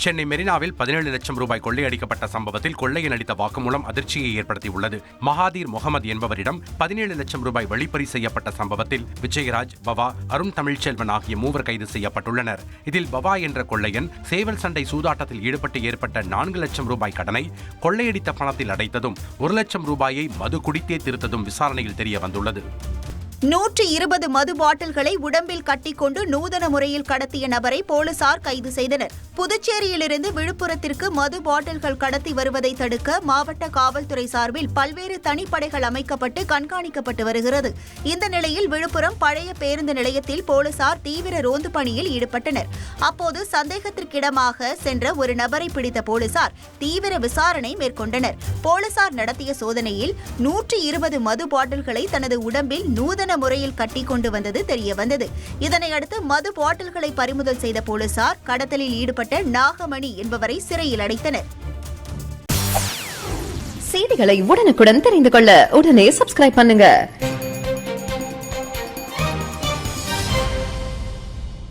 சென்னை மெரினாவில் 17 லட்சம் ரூபாய் கொள்ளையடிக்கப்பட்ட சம்பவத்தில் கொள்ளையன் அளித்த வாக்குமூலம் அதிர்ச்சியை ஏற்படுத்தியுள்ளது. மகாதீர் முகமது என்பவரிடம் 17 லட்சம் ரூபாய் வழிப்பறி செய்யப்பட்ட சம்பவத்தில் விஜயராஜ், பவா, அருண் தமிழ்ச்செல்வன் ஆகிய 3 கைது செய்யப்பட்டுள்ளனர். இதில் பவா என்ற கொள்ளையன் சேவல் சண்டை சூதாட்டத்தில் ஈடுபட்டு ஏற்பட்ட 4 லட்சம் ரூபாய் கடனை கொள்ளையடித்த பணத்தில் அடைத்ததும் 1 லட்சம் ரூபாயை மது குடித்தே திருத்ததும் விசாரணையில் தெரிய வந்துள்ளது. 120 மது பாட்டில்களை உடம்பில் கட்டிக்கொண்டு நூதன முறையில் கடத்திய நபரை போலீசார் கைது செய்தனர். புதுச்சேரியிலிருந்து விழுப்புரத்திற்கு மது பாட்டில்கள் கடத்தி வருவதை தடுக்க மாவட்ட காவல்துறை சார்பில் பல்வேறு தனிப்படைகள் அமைக்கப்பட்டு கண்காணிக்கப்பட்டு வருகிறது. இந்த நிலையில் விழுப்புரம் பழைய பேருந்து நிலையத்தில் போலீசார் தீவிர ரோந்து பணியில் ஈடுபட்டனர். அப்போது சந்தேகத்திற்கிடமாக சென்ற ஒரு நபரை பிடித்த போலீசார் தீவிர விசாரணை மேற்கொண்டனர். போலீசார் நடத்திய சோதனையில் 120 மது பாட்டில்களை தனது உடம்பில் நூதன முறையில் கட்டிக் கொண்டு வந்தது தெரியவந்தது. இதனையடுத்து மது பாட்டில்களை பறிமுதல் செய்த போலீசார் கடத்தலில் ஈடுபட்ட நாகமணி என்பவரை சிறையில் அடைத்தனர். செய்திகளை உடனுக்குடன் தெரிந்து கொள்ள உடனே சப்ஸ்கிரைப் பண்ணுங்க.